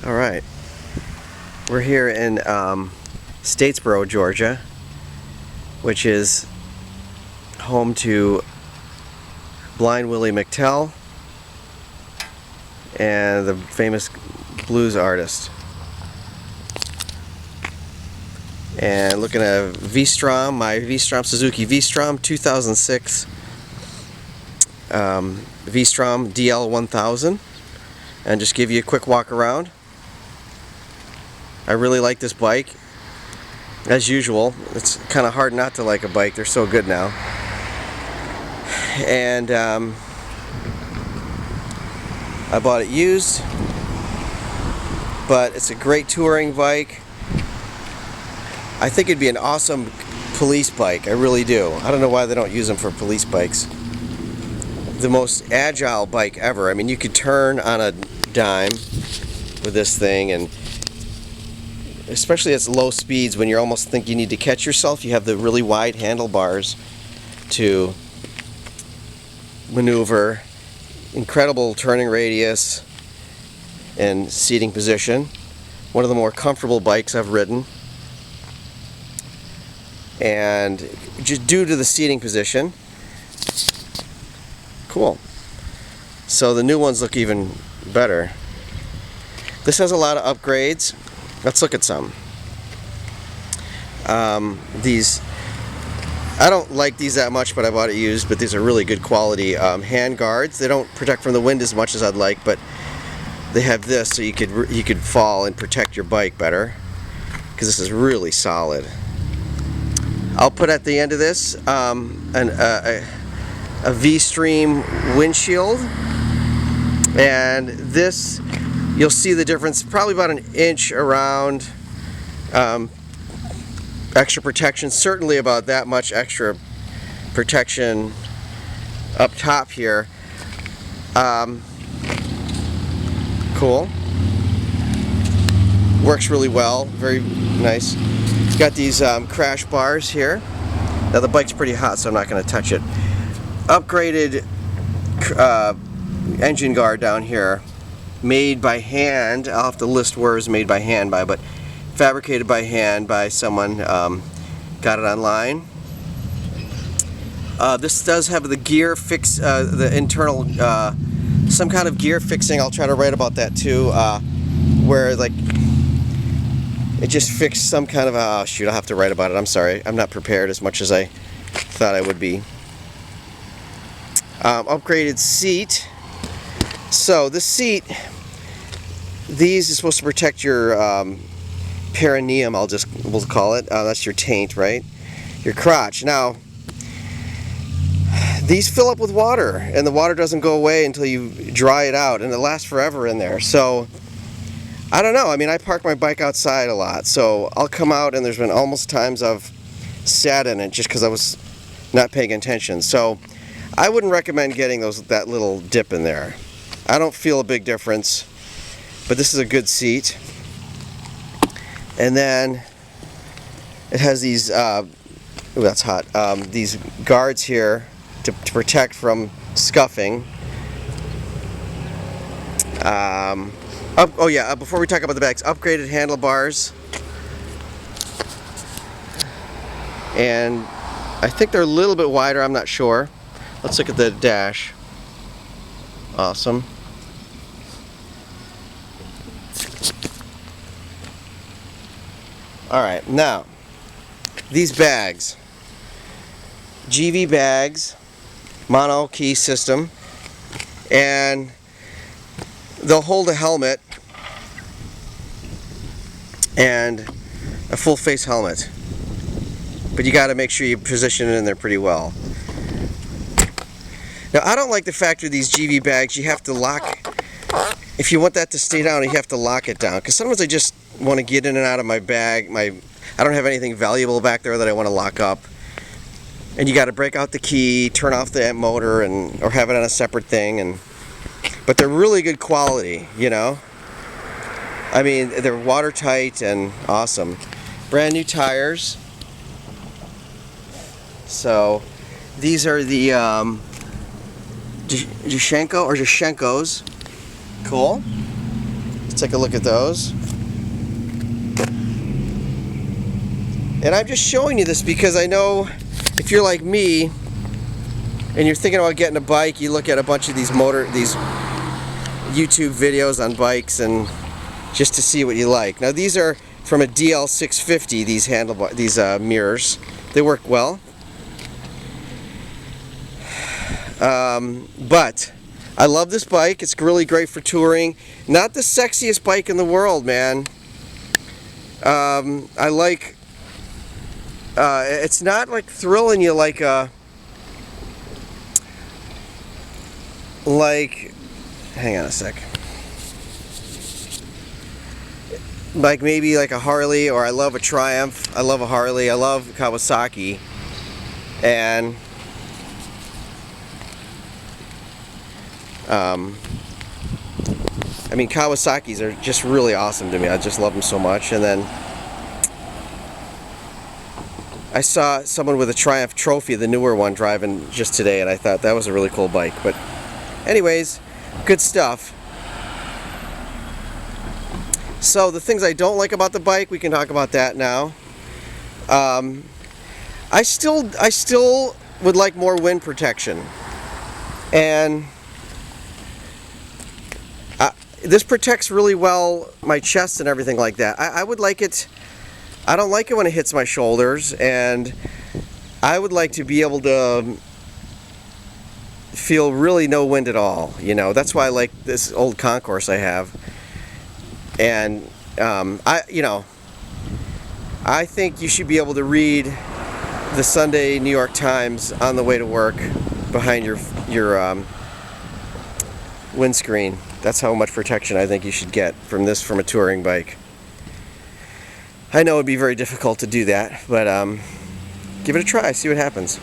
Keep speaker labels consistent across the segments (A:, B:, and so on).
A: All right, we're here in Statesboro, Georgia, which is home to Blind Willie McTell and the famous blues artist. And looking at V-Strom, my V-Strom, Suzuki V-Strom 2006 V-Strom DL1000, and just give you a quick walk around. I really like this bike. As usual, it's kind of hard not to like a bike. They're so good now. And I bought it used, but it's a great touring bike. I think it'd be an awesome police bike. I really do. I don't know why they don't use them for police bikes. The most agile bike ever. I mean, you could turn on a dime with this thing, and especially at low speeds when you almost think you need to catch yourself, you have the really wide handlebars to maneuver. Incredible turning radius and seating position. One of the more comfortable bikes I've ridden. And just due to the seating position, cool. So the new ones look even better. This has a lot of upgrades. Let's look at some. These, I don't like these that much, but I bought it used, but these are really good quality hand guards. They don't protect from the wind as much as I'd like, but they have this so you could fall and protect your bike better, because this is really solid. I'll put at the end of this a V-Stream windshield, and this, you'll see the difference, probably about an inch around extra protection, certainly about that much extra protection up top here. Cool. Works really well, very nice. Got these crash bars here. Now the bike's pretty hot, so I'm not going to touch it. Upgraded engine guard down here, made by hand. I'll have to list where it was made by hand by, but fabricated by hand by someone. Got it online. This does have the gear fix, the internal, some kind of gear fixing. I'll try to write about that too, where like it just fixed some kind of, oh shoot, I'll have to write about it. I'm sorry, I'm not prepared as much as I thought I would be. Upgraded seat. So this seat, these are supposed to protect your perineum, we'll call it. That's your taint, right? Your crotch. Now, these fill up with water, and the water doesn't go away until you dry it out, and it lasts forever in there. So, I don't know. I mean, I park my bike outside a lot, so I'll come out, and there's been almost times I've sat in it just because I was not paying attention. So, I wouldn't recommend getting that little dip in there. I don't feel a big difference, but this is a good seat. And then it has these, ooh, that's hot, these guards here to protect from scuffing. Oh yeah, before we talk about the bags, upgraded handlebars. And I think they're a little bit wider, I'm not sure. Let's look at the dash. Awesome. Alright, now, these bags. GV bags, mono key system, and they'll hold a helmet and a full face helmet. But you got to make sure you position it in there pretty well. Now, I don't like the fact that these GV bags, you have to lock, if you want that to stay down, you have to lock it down. Because sometimes I just want to get in and out of my bag. I don't have anything valuable back there that I want to lock up. And you got to break out the key, turn off the motor, or have it on a separate thing. But they're really good quality, you know. I mean, they're watertight and awesome. Brand new tires. So these are the Jashenko or Jashenkos. Cool. Let's take a look at those. And I'm just showing you this because I know if you're like me and you're thinking about getting a bike, you look at a bunch of these YouTube videos on bikes and just to see what you like. Now these are from a DL650, these mirrors. They work well. But I love this bike. It's really great for touring. Not the sexiest bike in the world, man. I like, it's not like thrilling you like hang on a sec. Like maybe like a Harley, or I love a Triumph. I love a Harley. I love Kawasaki. And I mean, Kawasaki's are just really awesome to me. I just love them so much. And then I saw someone with a Triumph Trophy, the newer one, driving just today, and I thought that was a really cool bike. But anyways, good stuff. So the things I don't like about the bike, we can talk about that now. I still would like more wind protection, and this protects really well my chest and everything like that. I would like it. I don't like it when it hits my shoulders, and I would like to be able to feel really no wind at all. You know, that's why I like this old Concourse I have. And I think you should be able to read the Sunday New York Times on the way to work behind your windscreen. That's how much protection I think you should get from a touring bike. I know it'd be very difficult to do that, but give it a try, see what happens.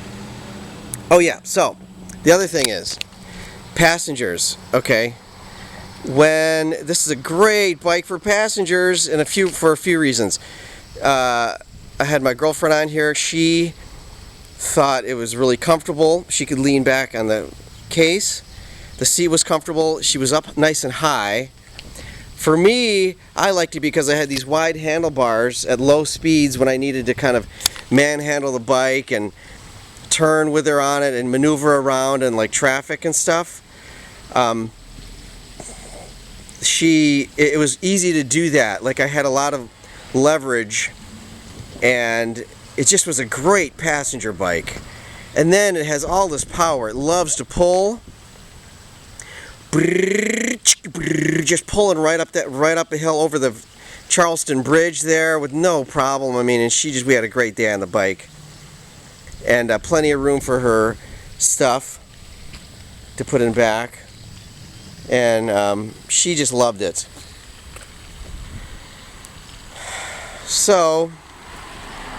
A: Oh yeah, so the other thing is passengers, okay? When this is a great bike for passengers, and for a few reasons. I had my girlfriend on here. She thought it was really comfortable. She could lean back on the case. The seat was comfortable. She was up nice and high. For me, I liked it because I had these wide handlebars at low speeds when I needed to kind of manhandle the bike and turn with her on it and maneuver around and like traffic and stuff. It was easy to do that. Like I had a lot of leverage, and it just was a great passenger bike. And then it has all this power. It loves to pull, just pulling right up the hill over the Charleston Bridge there with no problem. I mean, and we had a great day on the bike, and plenty of room for her stuff to put in back. And she just loved it. So,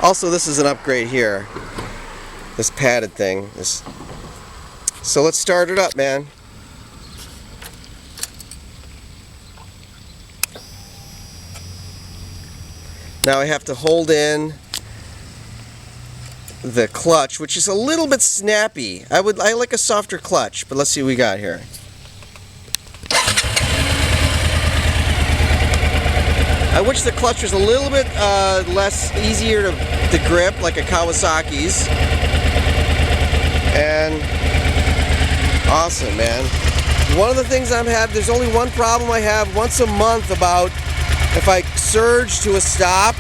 A: also this is an upgrade here. This padded thing. So let's start it up, man. Now I have to hold in the clutch, which is a little bit snappy. I like a softer clutch, but let's see what we got here. I wish the clutch was a little bit easier to grip, like a Kawasaki's. And awesome, man. One of the things there's only one problem I have once a month about if I surge to a stop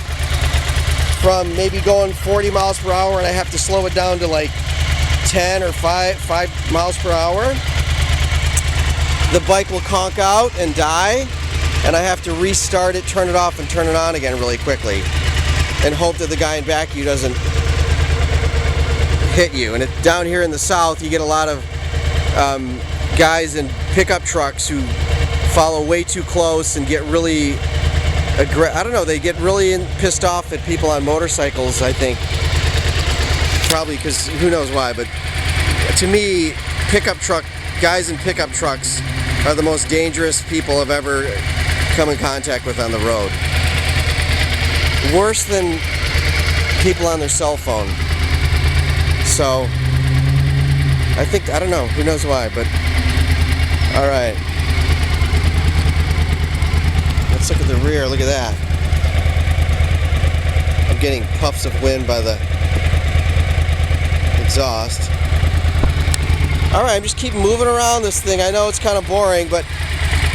A: from maybe going 40 miles per hour and I have to slow it down to like 10 or 5 miles per hour, the bike will conk out and die. And I have to restart it, turn it off, and turn it on again really quickly, and hope that the guy in back of you doesn't hit you. And down here in the South, you get a lot of guys in pickup trucks who follow way too close and get really I don't know, they get really pissed off at people on motorcycles, I think. Probably because who knows why, but to me, guys in pickup trucks are the most dangerous people I've ever come in contact with on the road. Worse than people on their cell phone. So, I don't know, who knows why, but alright. Let's look at the rear. Look at that. I'm getting puffs of wind by the exhaust. Alright, I'm just keep moving around this thing. I know it's kind of boring, but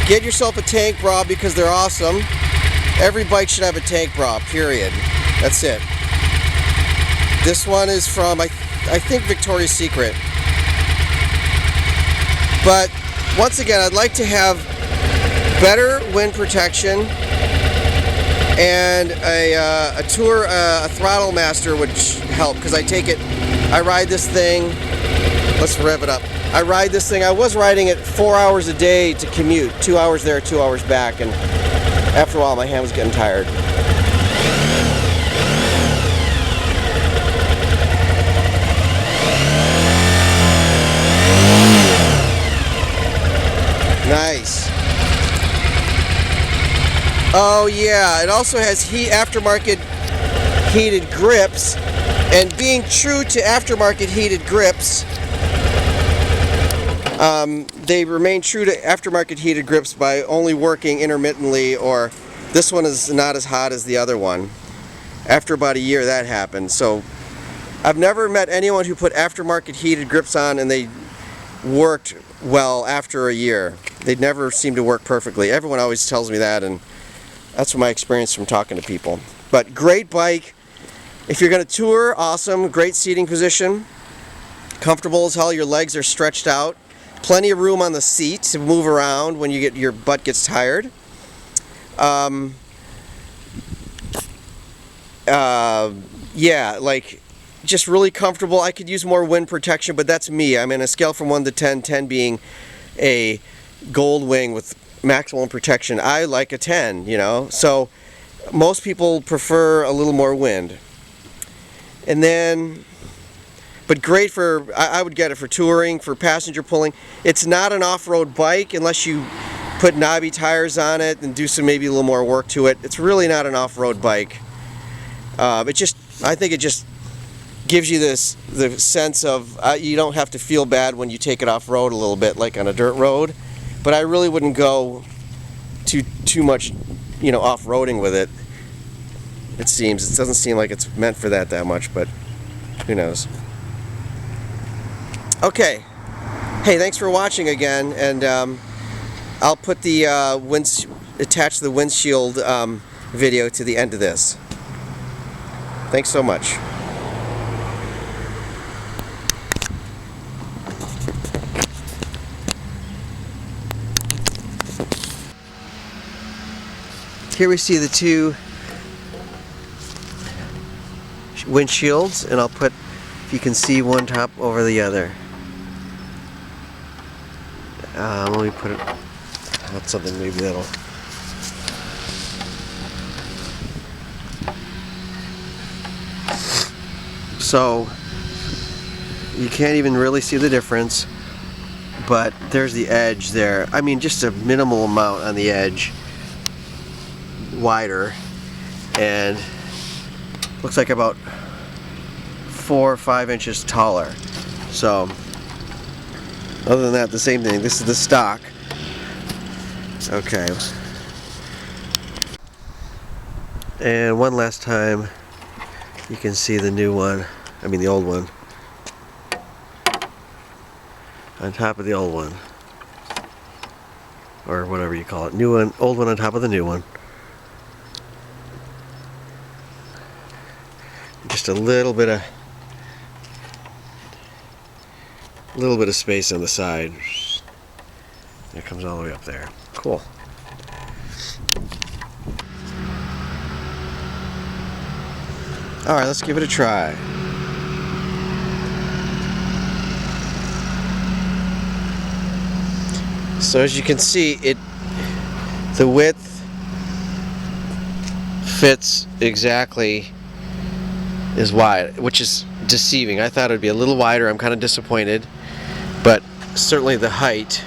A: get yourself a tank bra because they're awesome. Every bike should have a tank bra, period. That's it. This one is from, I think, Victoria's Secret. But once again, I'd like to have better wind protection, and a throttle master would help, because I ride this thing. Let's rev it up. I ride this thing. I was riding it 4 hours a day to commute, 2 hours there, 2 hours back, and after a while my hand was getting tired. Nice. Oh yeah, it also has aftermarket heated grips, and being true to aftermarket heated grips, they remain true to aftermarket heated grips by only working intermittently, or this one is not as hot as the other one. After about a year that happened. So I've never met anyone who put aftermarket heated grips on and they worked well after a year. They never seem to work perfectly. Everyone always tells me that, and that's my experience from talking to people. But great bike. If you're going to tour, awesome. Great seating position. Comfortable as hell. Your legs are stretched out. Plenty of room on the seat to move around when your butt gets tired. Yeah, like, just really comfortable. I could use more wind protection, but that's me. I'm in a scale from 1 to 10, 10 being a gold wing with maximum protection. I like a 10, you know. So most people prefer a little more wind. And then, but great for, I would get it for touring, for passenger pulling. It's not an off-road bike unless you put knobby tires on it and do maybe a little more work to it. It's really not an off-road bike. I think it just gives you the sense of you don't have to feel bad when you take it off-road a little bit, like on a dirt road. But I really wouldn't go too much, you know, off-roading with it. It seems. It doesn't seem like it's meant for that much, but who knows. Okay. Hey, thanks for watching again, and I'll put the attach the windshield video to the end of this. Thanks so much. Here we see the two windshields, and I'll put, if you can see, one top over the other. Let me put it, that's something maybe that'll, so you can't even really see the difference, but there's the edge there. I mean, just a minimal amount on the edge, wider, and looks like about 4 or 5 inches taller. So other than that, the same thing. This is the stock. Okay. And one last time, you can see the new one, I mean the old one, on top of the old one, or whatever you call it. New one, old one on top of the new one. Just a little bit of space on the side. It comes all the way up there. Cool. Alright, let's give it a try. So as you can see, the width fits exactly as wide, which is deceiving. I thought it would be a little wider. I'm kind of disappointed, but certainly the height